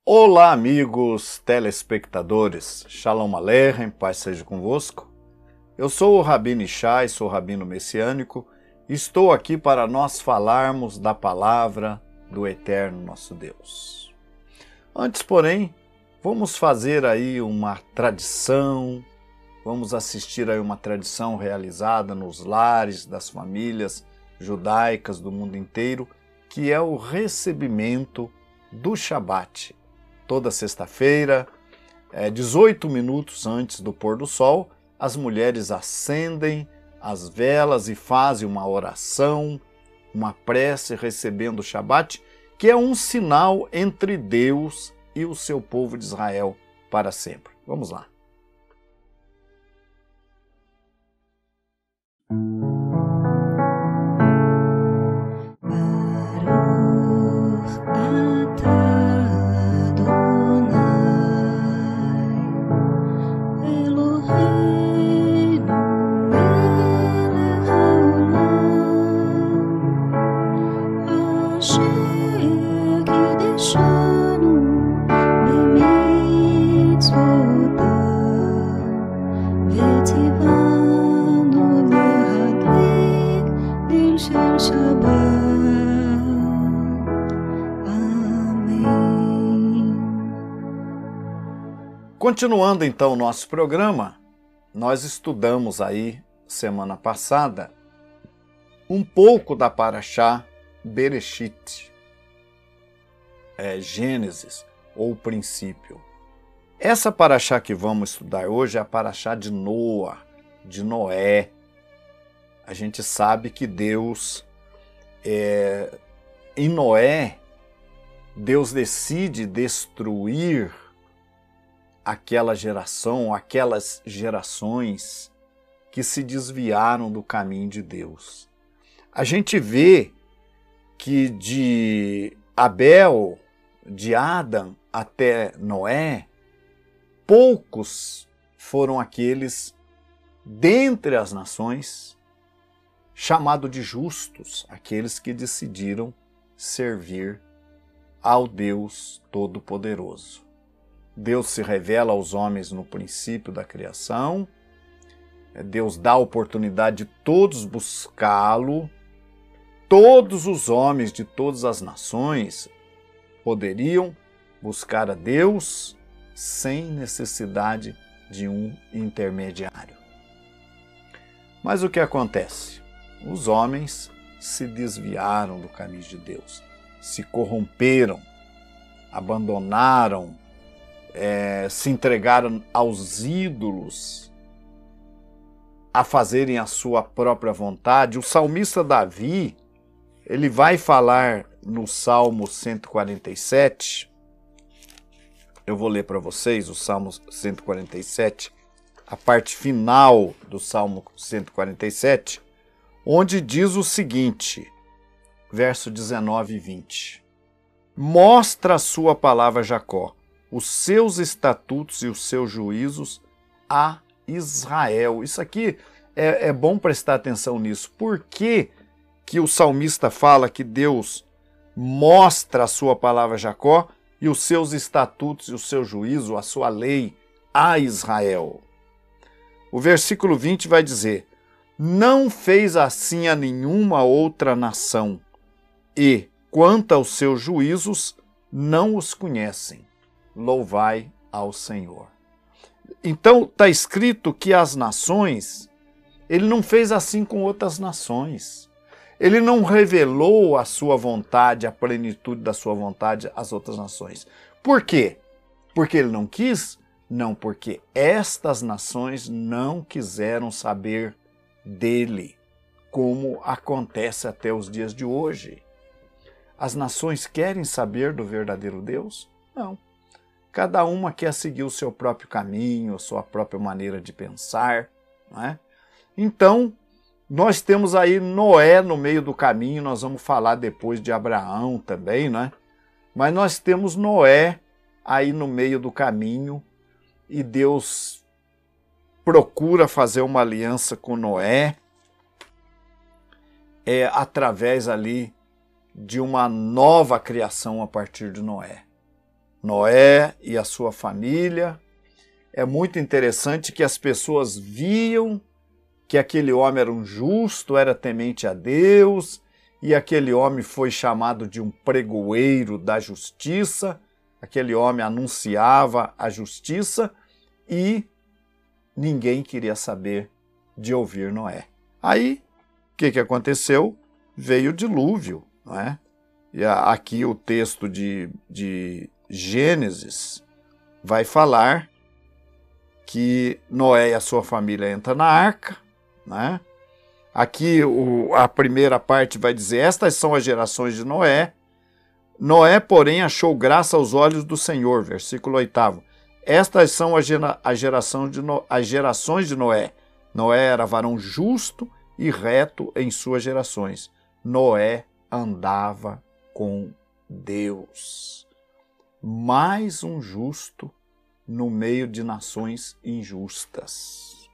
Olá, amigos telespectadores. Shalom Aleichem, paz seja convosco. Eu sou o Rabino Ishai, sou rabino messiânico e estou aqui para nós falarmos da palavra do eterno nosso Deus. Antes, porém, vamos fazer aí uma tradição, vamos assistir aí uma tradição realizada nos lares das famílias judaicas do mundo inteiro, que é o recebimento do Shabat. Toda sexta-feira, 18 minutos antes do pôr do sol, as mulheres acendem as velas e fazem uma oração, uma prece recebendo o Shabat, que é um sinal entre Deus e o seu povo de Israel para sempre. Vamos lá. Continuando então o nosso programa, nós estudamos aí semana passada um pouco da Parashá Bereshit, Gênesis ou princípio. Essa Parashá que vamos estudar hoje é a Parashá de Noa, de Noé. A gente sabe que Deus, em Noé, Deus decide destruir aquela geração, aquelas gerações que se desviaram do caminho de Deus. A gente vê que de Abel, de Adão até Noé, poucos foram aqueles dentre as nações chamados de justos, aqueles que decidiram servir ao Deus Todo-Poderoso. Deus se revela aos homens no princípio da criação, Deus dá a oportunidade de todos buscá-lo, todos os homens de todas as nações poderiam buscar a Deus sem necessidade de um intermediário. Mas o que acontece? Os homens se desviaram do caminho de Deus, se corromperam, abandonaram, se entregaram aos ídolos, a fazerem a sua própria vontade. O salmista Davi, ele vai falar no Salmo 147, eu vou ler para vocês o Salmo 147, a parte final do Salmo 147, onde diz o seguinte, verso 19 e 20. Mostra a sua palavra a Jacó, os seus estatutos e os seus juízos a Israel. Isso aqui é bom prestar atenção nisso. Por que que o salmista fala que Deus mostra a sua palavra a Jacó e os seus estatutos e o seu juízo, a sua lei a Israel? O versículo 20 vai dizer, não fez assim a nenhuma outra nação e, quanto aos seus juízos, não os conhecem. Louvai ao Senhor. Então está escrito que as nações, ele não fez assim com outras nações. Ele não revelou a sua vontade, a plenitude da sua vontade às outras nações. Por quê? Porque ele não quis? Não, porque estas nações não quiseram saber dele, como acontece até os dias de hoje. As nações querem saber do verdadeiro Deus? Não. Cada uma quer seguir o seu próprio caminho, a sua própria maneira de pensar, não é? Então, nós temos aí Noé no meio do caminho, nós vamos falar depois de Abraão também, né? Mas nós temos Noé aí no meio do caminho e Deus procura fazer uma aliança com Noé através ali de uma nova criação a partir de Noé. Noé e a sua família. É muito interessante que as pessoas viam que aquele homem era um justo, era temente a Deus, e aquele homem foi chamado de um pregoeiro da justiça. Aquele homem anunciava a justiça e ninguém queria saber de ouvir Noé. Aí, o que aconteceu? Veio o dilúvio, não é? E aqui o texto de Gênesis vai falar que Noé e a sua família entram na arca, né? Aqui a primeira parte vai dizer: estas são as gerações de Noé. Noé, porém, achou graça aos olhos do Senhor. Versículo 8. Estas são as gerações de Noé. Noé era varão justo e reto em suas gerações. Noé andava com Deus. Mais um justo no meio de nações injustas.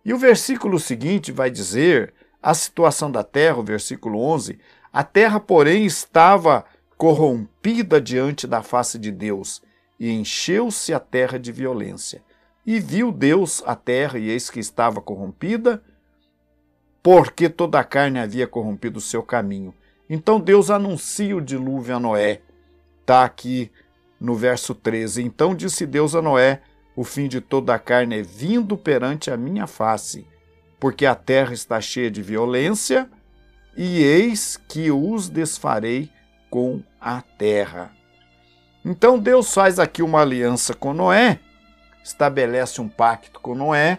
E o versículo seguinte vai dizer a situação da terra, o versículo 11: a terra, porém, estava corrompida diante da face de Deus, e encheu-se a terra de violência. E viu Deus a terra, e eis que estava corrompida, porque toda a carne havia corrompido o seu caminho. Então Deus anuncia o dilúvio a Noé. Está aqui no verso 13. Então disse Deus a Noé: o fim de toda a carne é vindo perante a minha face, porque a terra está cheia de violência, e eis que os desfarei com a terra. Então Deus faz aqui uma aliança com Noé, estabelece um pacto com Noé,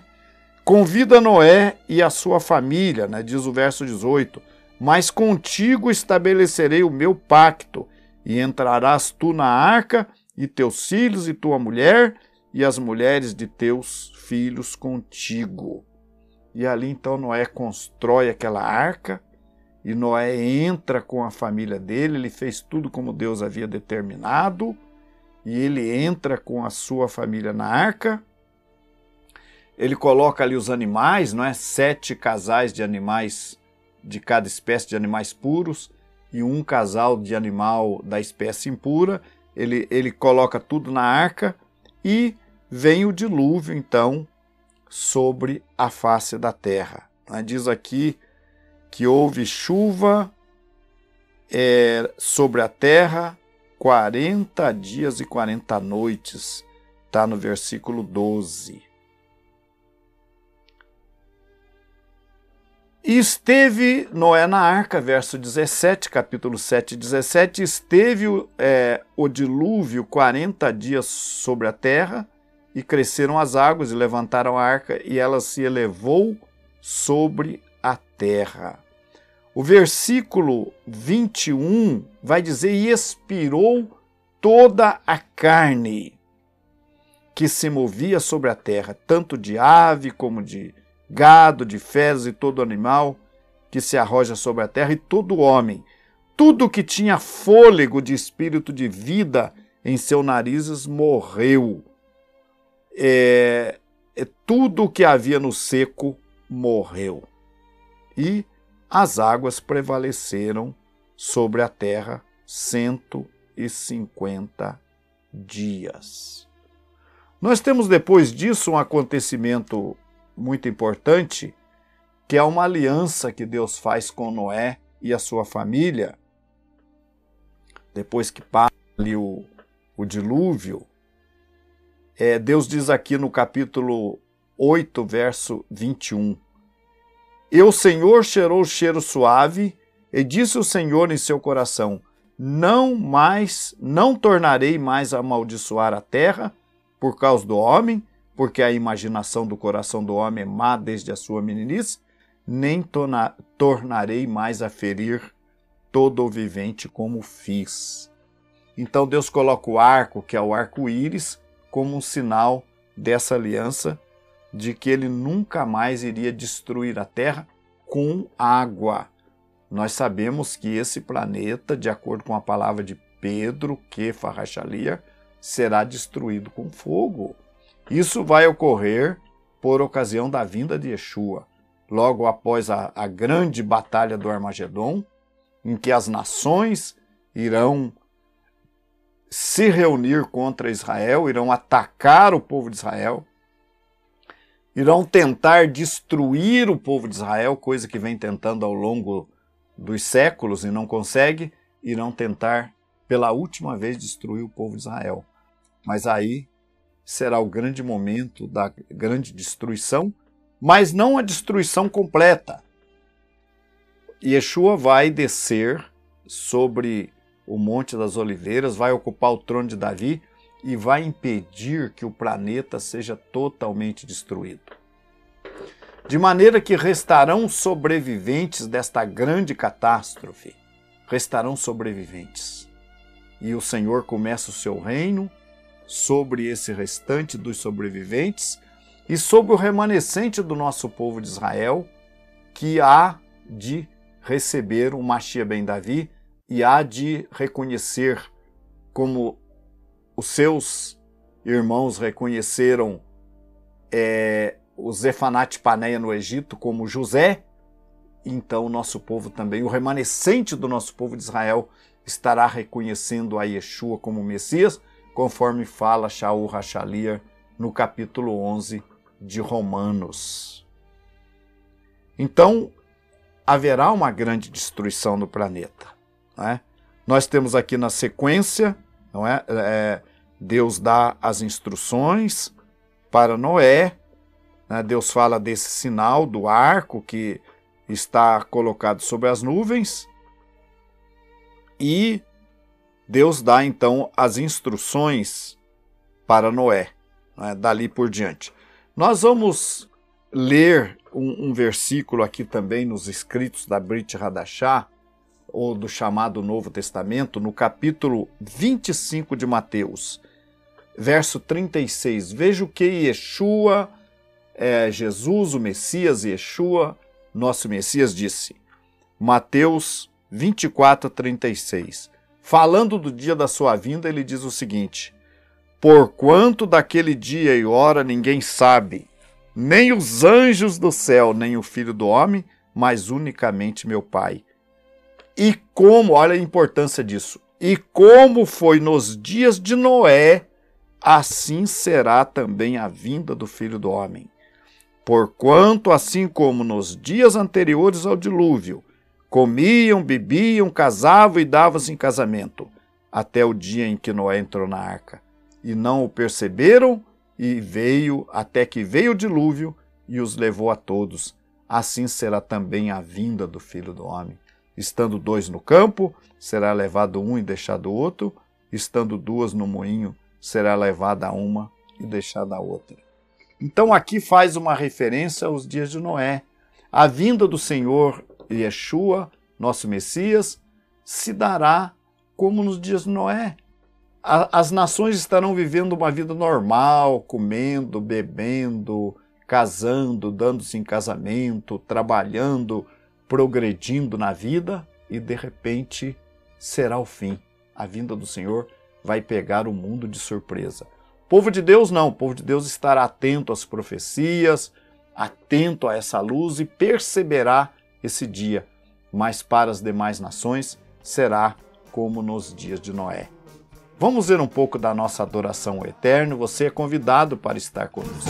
convida Noé e a sua família, né, diz o verso 18, mas contigo estabelecerei o meu pacto, e entrarás tu na arca, e teus filhos e tua mulher, e as mulheres de teus filhos contigo. E ali então Noé constrói aquela arca, e Noé entra com a família dele, ele fez tudo como Deus havia determinado, e ele entra com a sua família na arca. Ele coloca ali os animais, não é? 7 casais de animais, de cada espécie de animais puros, e um casal de animal da espécie impura. Ele coloca tudo na arca, e vem o dilúvio, então, sobre a face da terra. Diz aqui que houve chuva sobre a terra 40 dias e 40 noites. Está no versículo 12. E esteve Noé na arca, verso 17, capítulo 7, 17, esteve o dilúvio 40 dias sobre a terra, e cresceram as águas, e levantaram a arca, e ela se elevou sobre a terra. O versículo 21 vai dizer: e expirou toda a carne que se movia sobre a terra, tanto de ave como de gado, de fezes, e todo animal que se arroja sobre a terra, e todo homem, tudo que tinha fôlego de espírito de vida em seus narizes morreu. Tudo o que havia no seco morreu. E as águas prevaleceram sobre a terra 150 dias. Nós temos depois disso um acontecimento muito importante, que é uma aliança que Deus faz com Noé e a sua família, depois que passa ali o dilúvio. Deus diz aqui no capítulo 8, verso 21, e o Senhor cheirou o cheiro suave, e disse o Senhor em seu coração: não tornarei mais a amaldiçoar a terra por causa do homem, porque a imaginação do coração do homem é má desde a sua meninice, nem tornarei mais a ferir todo o vivente como fiz. Então Deus coloca o arco, que é o arco-íris, como um sinal dessa aliança, de que ele nunca mais iria destruir a terra com água. Nós sabemos que esse planeta, de acordo com a palavra de Pedro, Kefa Rachalia, será destruído com fogo. Isso vai ocorrer por ocasião da vinda de Yeshua, logo após a grande batalha do Armagedon, em que as nações irão se reunir contra Israel, irão atacar o povo de Israel, irão tentar destruir o povo de Israel, coisa que vem tentando ao longo dos séculos e não consegue, irão tentar pela última vez destruir o povo de Israel. Mas aí será o grande momento da grande destruição, mas não a destruição completa. Yeshua vai descer sobre o Monte das Oliveiras, vai ocupar o trono de Davi e vai impedir que o planeta seja totalmente destruído. De maneira que restarão sobreviventes desta grande catástrofe. Restarão sobreviventes. E o Senhor começa o seu reino sobre esse restante dos sobreviventes e sobre o remanescente do nosso povo de Israel, que há de receber o Mashiach ben Davi e há de reconhecer, como os seus irmãos reconheceram o Zefanat Paneia no Egito como José, então o nosso povo também, o remanescente do nosso povo de Israel, estará reconhecendo a Yeshua como Messias, conforme fala Shaul HaShaliar no capítulo 11 de Romanos. Então, haverá uma grande destruição do planeta. Não é? Nós temos aqui na sequência, não é? Deus dá as instruções para Noé, né? Deus fala desse sinal do arco que está colocado sobre as nuvens, e Deus dá então as instruções para Noé, né? Dali por diante. Nós vamos ler um versículo aqui também nos escritos da Brit Hadashah, ou do chamado Novo Testamento, no capítulo 25 de Mateus, verso 36. Veja o que Yeshua, Jesus, o Messias, Yeshua, nosso Messias, disse. Mateus 24, 36. Falando do dia da sua vinda, ele diz o seguinte: porquanto daquele dia e hora ninguém sabe, nem os anjos do céu, nem o Filho do Homem, mas unicamente meu Pai. E como, olha a importância disso, e como foi nos dias de Noé, assim será também a vinda do Filho do Homem. Porquanto, assim como nos dias anteriores ao dilúvio, comiam, bebiam, casavam e davam-se em casamento, até o dia em que Noé entrou na arca, e não o perceberam, e até que veio o dilúvio e os levou a todos. Assim será também a vinda do Filho do Homem. Estando 2 no campo, será levado um e deixado o outro. Estando 2 no moinho, será levada uma e deixada a outra. Então aqui faz uma referência aos dias de Noé. A vinda do Senhor Yeshua, nosso Messias, se dará como nos dias de Noé. As nações estarão vivendo uma vida normal, comendo, bebendo, casando, dando-se em casamento, trabalhando, progredindo na vida, e de repente será o fim. A vinda do Senhor vai pegar o mundo de surpresa. O povo de Deus não, o povo de Deus estará atento às profecias, atento a essa luz e perceberá esse dia. Mas para as demais nações será como nos dias de Noé. Vamos ver um pouco da nossa adoração ao Eterno. Você é convidado para estar conosco.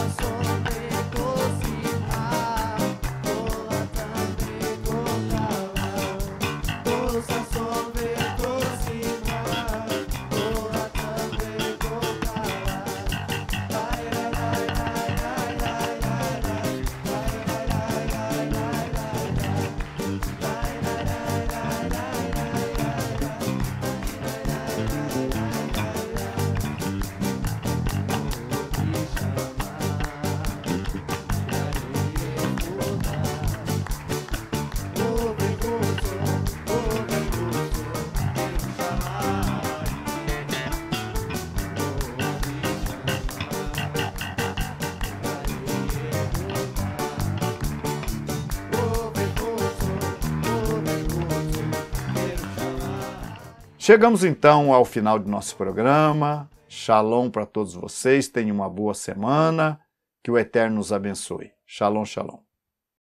Chegamos então ao final do nosso programa. Shalom para todos vocês, tenham uma boa semana, que o Eterno nos abençoe. Shalom, shalom.